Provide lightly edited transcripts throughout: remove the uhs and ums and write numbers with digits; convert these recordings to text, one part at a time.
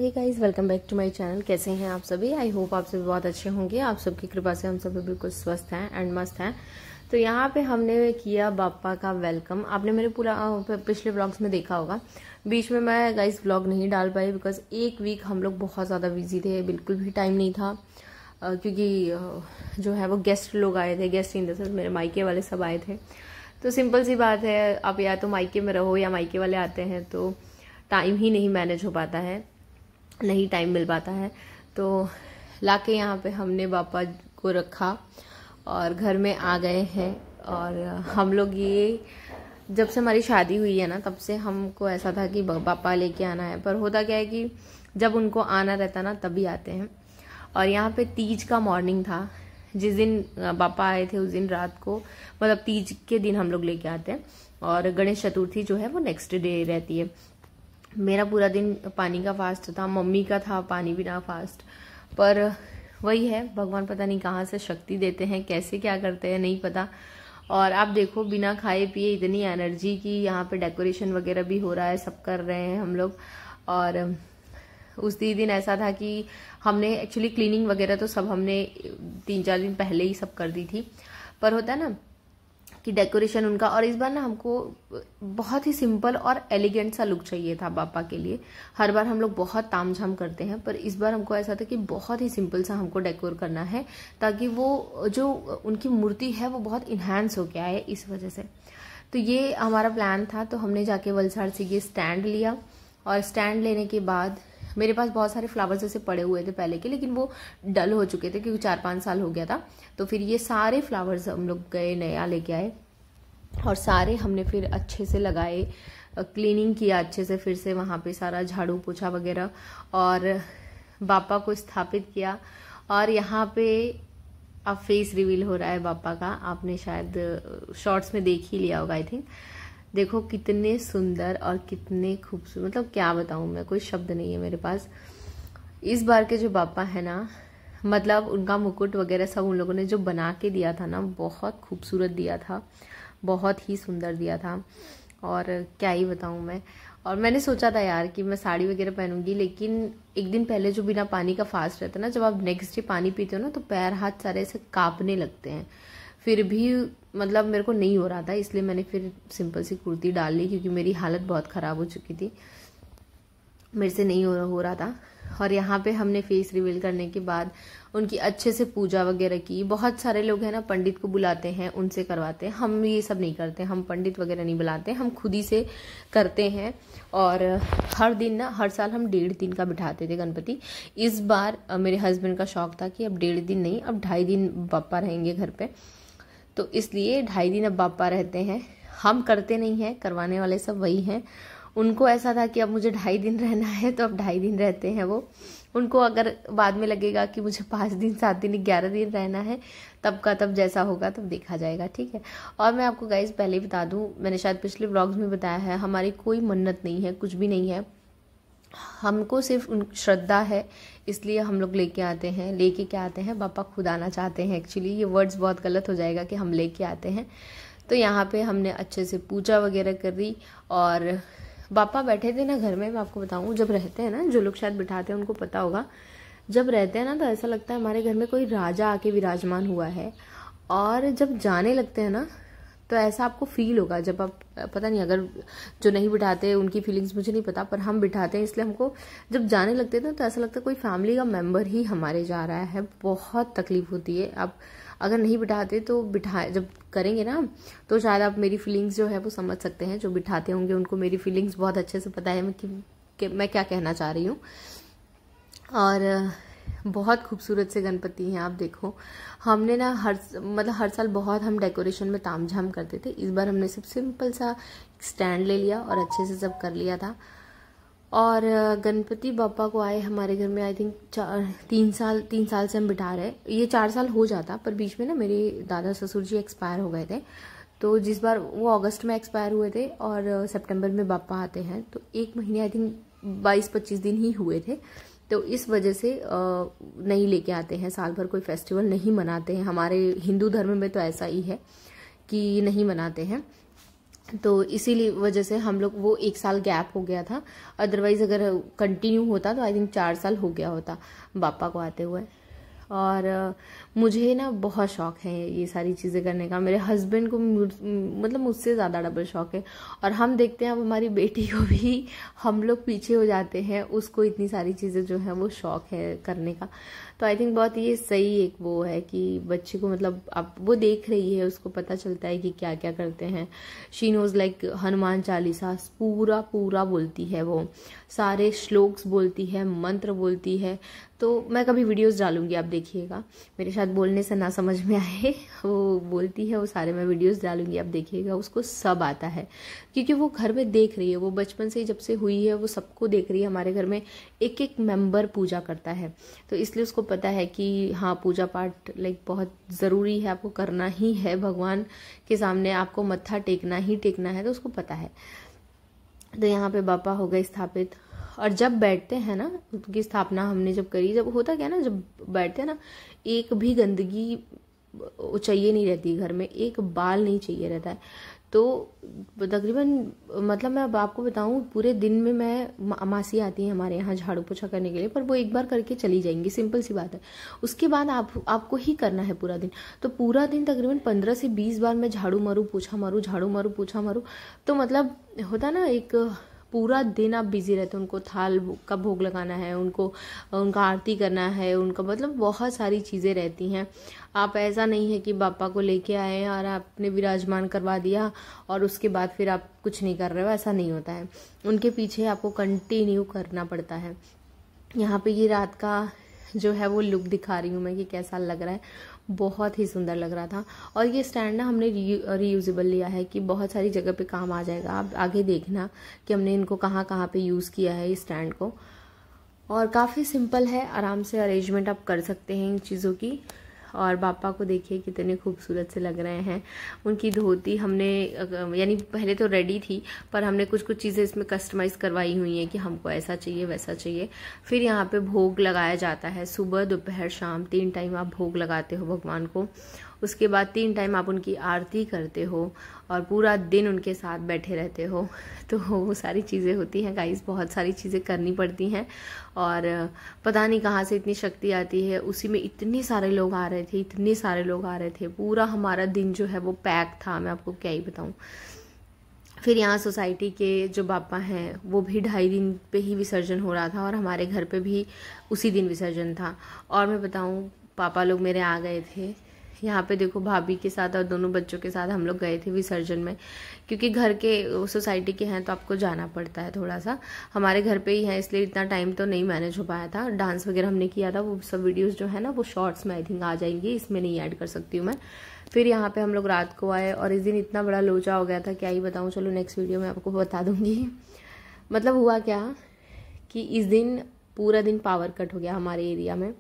Hey guys, welcome back to my channel. कैसे हैं आप सभी? आई होप आप सभी बहुत अच्छे होंगे। आप सबकी कृपा से हम सभी बिल्कुल स्वस्थ हैं एंड मस्त हैं। तो यहाँ पे हमने किया बापा का वेलकम। आपने मेरे पूरा पिछले व्लॉग्स में देखा होगा। बीच में मैं गाइस व्लॉग नहीं डाल पाई बिकॉज एक वीक हम लोग बहुत ज़्यादा बिजी थे, बिल्कुल भी टाइम नहीं था। क्योंकि जो है वो गेस्ट लोग आए थे, गेस्ट इन द सेंस मेरे मायके वाले सब आए थे। तो सिंपल सी बात है, आप या तो मायके में रहो या मायके वाले आते हैं तो टाइम ही नहीं मैनेज हो पाता है, नहीं टाइम मिल पाता है। तो लाके यहाँ पे हमने बापा को रखा और घर में आ गए हैं। और हम लोग ये जब से हमारी शादी हुई है ना, तब से हमको ऐसा था कि बापा लेके आना है। पर होता क्या है कि जब उनको आना रहता ना तभी आते हैं। और यहाँ पे तीज का मॉर्निंग था, जिस दिन बापा आए थे उस दिन रात को, मतलब तीज के दिन हम लोग लेके आते हैं। और गणेश चतुर्थी जो है वो नेक्स्ट डे रहती है। मेरा पूरा दिन पानी का फास्ट था, मम्मी का था पानी बिना फास्ट। पर वही है, भगवान पता नहीं कहाँ से शक्ति देते हैं, कैसे क्या करते हैं नहीं पता। और आप देखो, बिना खाए पिए इतनी एनर्जी की यहाँ पे डेकोरेशन वगैरह भी हो रहा है, सब कर रहे हैं हम लोग। और उस दिन ऐसा था कि हमने एक्चुअली क्लीनिंग वगैरह तो सब हमने 3-4 दिन पहले ही सब कर दी थी। पर होता है ना कि डेकोरेशन उनका, और इस बार ना हमको बहुत ही सिंपल और एलिगेंट सा लुक चाहिए था बापा के लिए। हर बार हम लोग बहुत तामझाम करते हैं, पर इस बार हमको ऐसा था कि बहुत ही सिंपल सा हमको डेकोर करना है, ताकि वो जो उनकी मूर्ति है वो बहुत इन्हांस होके आए, इस वजह से। तो ये हमारा प्लान था। तो हमने जाके वलसाड़ से ये स्टैंड लिया, और स्टैंड लेने के बाद मेरे पास बहुत सारे फ्लावर्स ऐसे पड़े हुए थे पहले के, लेकिन वो डल हो चुके थे क्योंकि 4-5 साल हो गया था। तो फिर ये सारे फ्लावर्स हम लोग गए नया लेके आए, और सारे हमने फिर अच्छे से लगाए, क्लीनिंग किया अच्छे से, फिर से वहाँ पे सारा झाड़ू पोछा वगैरह, और बापा को स्थापित किया। और यहाँ पे अब फेस रिवील हो रहा है बापा का। आपने शायद शॉर्ट्स में देख ही लिया होगा आई थिंक। देखो कितने सुंदर और कितने खूबसूरत, मतलब क्या बताऊं मैं, कोई शब्द नहीं है मेरे पास। इस बार के जो बापा है ना, मतलब उनका मुकुट वगैरह सब उन लोगों ने जो बना के दिया था ना, बहुत खूबसूरत दिया था, बहुत ही सुंदर दिया था। और क्या ही बताऊं मैं। और मैंने सोचा था यार कि मैं साड़ी वगैरह पहनूंगी, लेकिन एक दिन पहले जो बिना पानी का फास्ट रहता है ना, जब आप नेक्स्ट डे पानी पीते हो ना तो पैर हाथ सारे ऐसे कांपने लगते हैं। फिर भी मतलब मेरे को नहीं हो रहा था, इसलिए मैंने फिर सिंपल सी कुर्ती डाल ली, क्योंकि मेरी हालत बहुत ख़राब हो चुकी थी, मेरे से नहीं हो रहा था। और यहाँ पे हमने फेस रिवील करने के बाद उनकी अच्छे से पूजा वगैरह की। बहुत सारे लोग हैं ना पंडित को बुलाते हैं, उनसे करवाते हैं। हम ये सब नहीं करते, हम पंडित वगैरह नहीं बुलाते, हम खुद ही से करते हैं। और हर दिन ना, हर साल हम 1.5 दिन का बिठाते थे गणपति। इस बार मेरे हस्बैंड का शौक था कि अब 1.5 दिन नहीं, अब 2.5 दिन बापा रहेंगे घर पे। तो इसलिए 2.5 दिन अब बापा रहते हैं। हम करते नहीं हैं, करवाने वाले सब वही हैं। उनको ऐसा था कि अब मुझे 2.5 दिन रहना है, तो अब 2.5 दिन रहते हैं वो। उनको अगर बाद में लगेगा कि मुझे 5 दिन 7 दिन 11 दिन रहना है, तब का तब जैसा होगा तब देखा जाएगा, ठीक है। और मैं आपको गाइस पहले ही बता दूं, मैंने शायद पिछले व्लॉग्स में बताया है, हमारी कोई मन्नत नहीं है, कुछ भी नहीं है। हमको सिर्फ श्रद्धा है, इसलिए हम लोग लेके आते हैं। लेके क्या आते हैं, बापा खुद आना चाहते हैं। एक्चुअली ये वर्ड्स बहुत गलत हो जाएगा कि हम लेके आते हैं। तो यहाँ पे हमने अच्छे से पूजा वगैरह कर दी। और बापा बैठे थे ना घर में, मैं आपको बताऊँ, जब रहते हैं ना, जो लोग शायद बिठाते हैं उनको पता होगा, जब रहते हैं ना तो ऐसा लगता है हमारे घर में कोई राजा आके विराजमान हुआ है। और जब जाने लगते हैं ना तो ऐसा आपको फील होगा। जब आप, पता नहीं, अगर जो नहीं बिठाते उनकी फीलिंग्स मुझे नहीं पता, पर हम बिठाते हैं इसलिए हमको जब जाने लगते हैं तो ऐसा लगता है कोई फैमिली का मेंबर ही हमारे जा रहा है। बहुत तकलीफ होती है। आप अगर नहीं बिठाते तो जब करेंगे ना तो शायद आप मेरी फीलिंग्स जो है वो समझ सकते हैं। जो बिठाते होंगे उनको मेरी फीलिंग्स बहुत अच्छे से पता है मैं क्या कहना चाह रही हूँ। और बहुत खूबसूरत से गणपति हैं, आप देखो। हमने ना हर साल बहुत हम डेकोरेशन में तामझाम करते थे। इस बार हमने सिर्फ सिंपल सा स्टैंड ले लिया और अच्छे से सब कर लिया था। और गणपति बापा को आए हमारे घर में आई थिंक 3 साल से हम बिठा रहे हैं। ये 4 साल हो जाता, पर बीच में ना मेरे दादा ससुर जी एक्सपायर हो गए थे। तो जिस बार वो अगस्त में एक्सपायर हुए थे और सितंबर में बापा आते हैं, तो 1 महीने आई थिंक 22-25 दिन ही हुए थे। तो इस वजह से नहीं लेके आते हैं, साल भर कोई फेस्टिवल नहीं मनाते हैं। हमारे हिंदू धर्म में तो ऐसा ही है कि नहीं मनाते हैं। तो इसीलिए वजह से हम लोग, वो 1 साल गैप हो गया था, अदरवाइज अगर कंटिन्यू होता तो आई थिंक 4 साल हो गया होता पापा को आते हुए। और मुझे ना बहुत शौक है ये सारी चीज़ें करने का। मेरे हस्बैंड को मतलब मुझसे ज़्यादा डबल शौक है। और हम देखते हैं अब हमारी बेटी को भी हम लोग पीछे हो जाते हैं, उसको इतनी सारी चीज़ें जो है वो शौक है करने का। तो आई थिंक बहुत ये सही एक वो है कि बच्चे को मतलब अब वो देख रही है, उसको पता चलता है कि क्या क्या करते हैं। She knows like Hanuman Chalisa पूरा पूरा बोलती है, वो सारे श्लोक्स बोलती है, मंत्र बोलती है। तो मैं कभी वीडियोस डालूंगी, आप देखिएगा, मेरे साथ बोलने से ना समझ में आए, वो बोलती है वो सारे, मैं वीडियोस डालूंगी, आप देखिएगा, उसको सब आता है क्योंकि वो घर में देख रही है। वो बचपन से ही जब से हुई है वो सबको देख रही है। हमारे घर में एक एक मेंबर पूजा करता है, तो इसलिए उसको पता है कि हाँ पूजा पाठ लाइक बहुत ज़रूरी है, आपको करना ही है, भगवान के सामने आपको मत्था टेकना ही टेकना है, तो उसको पता है। तो यहाँ पे बापा हो गए स्थापित। और जब बैठते हैं ना, उनकी स्थापना हमने जब करी, जब होता क्या ना, जब बैठते हैं ना, एक भी गंदगी चाहिए नहीं रहती घर में, एक बाल नहीं चाहिए रहता है। तो तकरीबन मतलब मैं अब आपको बताऊं, पूरे दिन में मैं, मासी आती है हमारे यहाँ झाड़ू पोछा करने के लिए, पर वो एक बार करके चली जाएंगी, सिंपल सी बात है। उसके बाद आपको ही करना है पूरा दिन। तो पूरा दिन तकरीबन 15 से 20 बार मैं झाड़ू मारूं पोछा मारूं, झाड़ू मारूं पोछा मारूं। तो मतलब होता ना, एक पूरा दिन आप बिजी रहते हो। उनको थाल का भोग लगाना है, उनका आरती करना है, उनका मतलब बहुत सारी चीज़ें रहती हैं। आप ऐसा नहीं है कि बापा को लेके आए और आपने विराजमान करवा दिया और उसके बाद फिर आप कुछ नहीं कर रहे हो, ऐसा नहीं होता है। उनके पीछे आपको कंटिन्यू करना पड़ता है। यहाँ पे ये रात का जो है वो लुक दिखा रही हूँ मैं कि कैसा लग रहा है, बहुत ही सुंदर लग रहा था। और ये स्टैंड ना हमने रीयूजेबल लिया है कि बहुत सारी जगह पे काम आ जाएगा। आप आगे देखना कि हमने इनको कहाँ कहाँ पे यूज़ किया है इस स्टैंड को। और काफ़ी सिंपल है, आराम से अरेंजमेंट आप कर सकते हैं इन चीज़ों की। और पापा को देखिए कितने खूबसूरत से लग रहे हैं। उनकी धोती हमने यानी पहले तो रेडी थी, पर हमने कुछ कुछ चीज़ें इसमें कस्टमाइज़ करवाई हुई हैं कि हमको ऐसा चाहिए वैसा चाहिए। फिर यहाँ पे भोग लगाया जाता है, सुबह दोपहर शाम 3 टाइम आप भोग लगाते हो भगवान को। उसके बाद 3 टाइम आप उनकी आरती करते हो और पूरा दिन उनके साथ बैठे रहते हो। तो वो सारी चीज़ें होती हैं गाइस, बहुत सारी चीज़ें करनी पड़ती हैं। और पता नहीं कहाँ से इतनी शक्ति आती है। उसी में इतने सारे लोग आ रहे थे, इतने सारे लोग आ रहे थे, पूरा हमारा दिन जो है वो पैक था, मैं आपको क्या ही बताऊँ। फिर यहाँ सोसाइटी के जो बापा हैं वो भी 2.5 दिन पे ही विसर्जन हो रहा था और हमारे घर पे भी उसी दिन विसर्जन था। और मैं बताऊँ, पापा लोग मेरे आ गए थे। यहाँ पे देखो भाभी के साथ और दोनों बच्चों के साथ हम लोग गए थे विसर्जन में, क्योंकि घर के सोसाइटी के हैं तो आपको जाना पड़ता है थोड़ा सा। हमारे घर पे ही है इसलिए इतना टाइम तो नहीं मैनेज हो पाया था। डांस वगैरह हमने किया था, वो सब वीडियोस जो है ना वो शॉर्ट्स में आई थिंक आ जाएंगी, इसमें नहीं ऐड कर सकती हूँ मैं। फिर यहाँ पे हम लोग रात को आए और इस दिन इतना बड़ा लोचा हो गया था, क्या ही बताऊँ। चलो नेक्स्ट वीडियो में आपको बता दूंगी। मतलब हुआ क्या कि इस दिन पूरा दिन पावर कट हो गया हमारे एरिया में।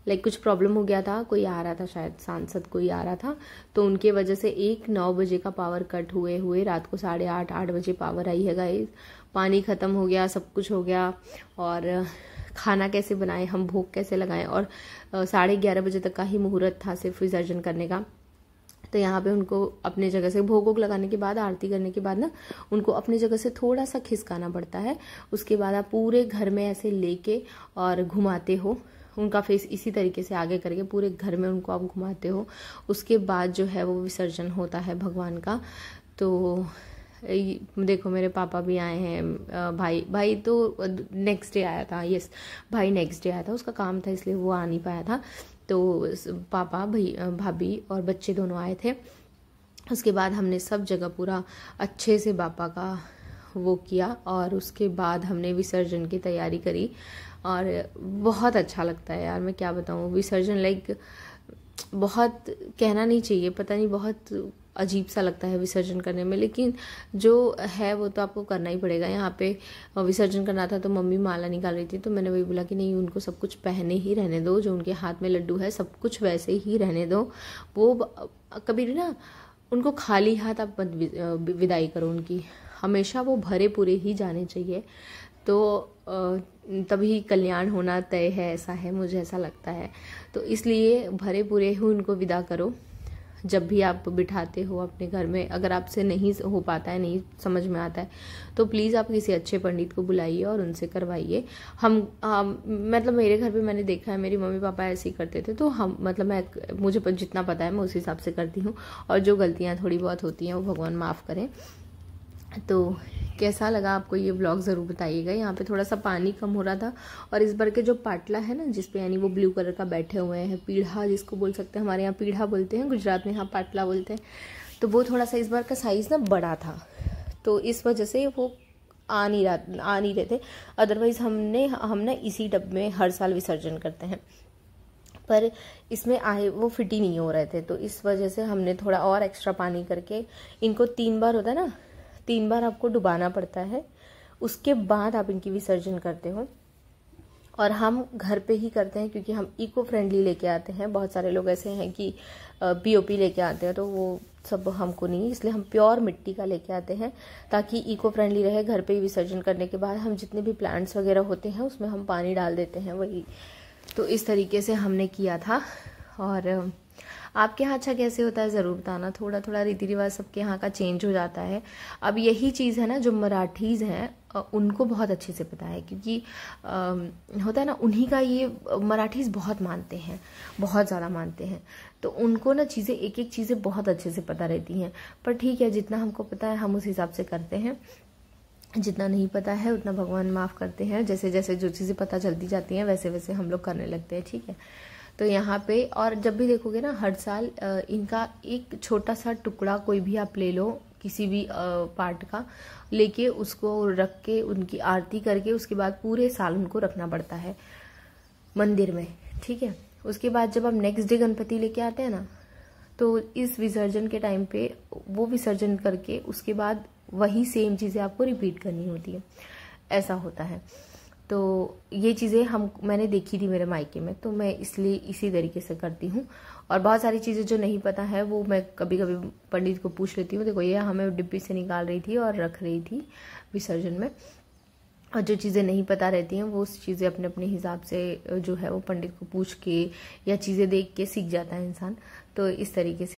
लाइक कुछ प्रॉब्लम हो गया था, कोई आ रहा था, शायद सांसद कोई आ रहा था, तो उनके वजह से 9 बजे का पावर कट हुए रात को 8:30 बजे पावर आई है गाइस। पानी खत्म हो गया, सब कुछ हो गया। और खाना कैसे बनाए, हम भोग कैसे लगाएं। और 11:30 बजे तक का ही मुहूर्त था सिर्फ विसर्जन करने का। तो यहाँ पे उनको अपने जगह से भोग वोग लगाने के बाद, आरती करने के बाद ना, उनको अपनी जगह से थोड़ा सा खिसकाना पड़ता है। उसके बाद आप पूरे घर में ऐसे लेके और घुमाते हो, उनका फेस इसी तरीके से आगे करके पूरे घर में उनको आप घुमाते हो। उसके बाद जो है वो विसर्जन होता है भगवान का। तो देखो मेरे पापा भी आए हैं, भाई तो नेक्स्ट डे आया था। यस, भाई नेक्स्ट डे आया था, उसका काम था इसलिए वो आ नहीं पाया था। तो पापा भाभी और बच्चे दोनों आए थे। उसके बाद हमने सब जगह पूरा अच्छे से पापा का वो किया और उसके बाद हमने विसर्जन की तैयारी करी। और बहुत अच्छा लगता है यार, मैं क्या बताऊँ। विसर्जन लाइक बहुत कहना नहीं चाहिए, पता नहीं बहुत अजीब सा लगता है विसर्जन करने में, लेकिन जो है वो तो आपको करना ही पड़ेगा। यहाँ पे विसर्जन करना था तो मम्मी माला निकाल रही थी, तो मैंने वही बोला कि नहीं, उनको सब कुछ पहने ही रहने दो, जो उनके हाथ में लड्डू है सब कुछ वैसे ही रहने दो। वो कभी ना उनको खाली हाथ आप विदाई करो उनकी, हमेशा वो भरे पूरे ही जाने चाहिए। तो तभी कल्याण होना तय है, ऐसा है, मुझे ऐसा लगता है। तो इसलिए भरे पूरे ही उनको विदा करो। जब भी आप बिठाते हो अपने घर में, अगर आपसे नहीं हो पाता है, नहीं समझ में आता है, तो प्लीज़ आप किसी अच्छे पंडित को बुलाइए और उनसे करवाइए। मतलब मेरे घर पे मैंने देखा है, मेरी मम्मी पापा ऐसे ही करते थे, तो हम मतलब मुझे जितना पता है मैं उस हिसाब से करती हूँ, और जो गलतियाँ थोड़ी बहुत होती हैं वो भगवान माफ़ करें। तो कैसा लगा आपको ये व्लॉग ज़रूर बताइएगा। यहाँ पे थोड़ा सा पानी कम हो रहा था, और इस बार के जो पाटला है ना, जिसपे यानी वो ब्लू कलर का बैठे हुए हैं, पीढ़ा जिसको बोल सकते हैं, हमारे यहाँ पीढ़ा बोलते हैं, गुजरात में यहाँ पाटला बोलते हैं, तो वो थोड़ा सा इस बार का साइज़ ना बड़ा था, तो इस वजह से वो आ नहीं रहे थे। अदरवाइज़ हम ना इसी डब में हर साल विसर्जन करते हैं, पर इसमें वो फिट ही नहीं हो रहे थे, तो इस वजह से हमने थोड़ा और एक्स्ट्रा पानी करके इनको 3 बार होता है ना, 3 बार आपको डुबाना पड़ता है, उसके बाद आप इनकी विसर्जन करते हो। और हम घर पे ही करते हैं क्योंकि हम इको फ्रेंडली लेके आते हैं। बहुत सारे लोग ऐसे हैं कि पीओपी लेके आते हैं, तो वो सब हमको नहीं, इसलिए हम प्योर मिट्टी का लेके आते हैं ताकि इको फ्रेंडली रहे। घर पे ही विसर्जन करने के बाद हम जितने भी प्लांट्स वगैरह होते हैं उसमें हम पानी डाल देते हैं, वही। तो इस तरीके से हमने किया था। और आपके यहाँ अच्छा कैसे होता है ज़रूर बताना। थोड़ा थोड़ा रीति रिवाज सबके यहाँ का चेंज हो जाता है। अब यही चीज़ है ना, जो मराठीज़ हैं उनको बहुत अच्छे से पता है, क्योंकि होता है ना, उन्हीं का ये मराठीज़ बहुत मानते हैं, बहुत ज़्यादा मानते हैं, तो उनको ना चीज़ें, एक एक चीज़ें बहुत अच्छे से पता रहती हैं। पर ठीक है, जितना हमको पता है हम उस हिसाब से करते हैं, जितना नहीं पता है उतना भगवान माफ़ करते हैं। जैसे जैसे जो चीज़ें पता चलती जाती हैं वैसे वैसे हम लोग करने लगते हैं, ठीक है। तो यहाँ पे, और जब भी देखोगे ना, हर साल इनका एक छोटा सा टुकड़ा कोई भी आप ले लो, किसी भी पार्ट का लेके उसको रख के उनकी आरती करके उसके बाद पूरे साल उनको रखना पड़ता है मंदिर में, ठीक है। उसके बाद जब हम नेक्स्ट डे गणपति लेके आते हैं ना, तो इस विसर्जन के टाइम पे वो विसर्जन करके उसके बाद वही सेम चीज़ें आपको रिपीट करनी होती है, ऐसा होता है। तो ये चीज़ें मैंने देखी थी मेरे मायके में, तो मैं इसलिए इसी तरीके से करती हूँ। और बहुत सारी चीज़ें जो नहीं पता है वो मैं कभी कभी पंडित को पूछ लेती हूँ, देखो ये हमें डिब्बी से निकाल रही थी और रख रही थी विसर्जन में। और जो चीज़ें नहीं पता रहती हैं वो चीज़ें अपने अपने हिसाब से जो है वो पंडित को पूछ के या चीज़ें देख के सीख जाता है इंसान। तो इस तरीके से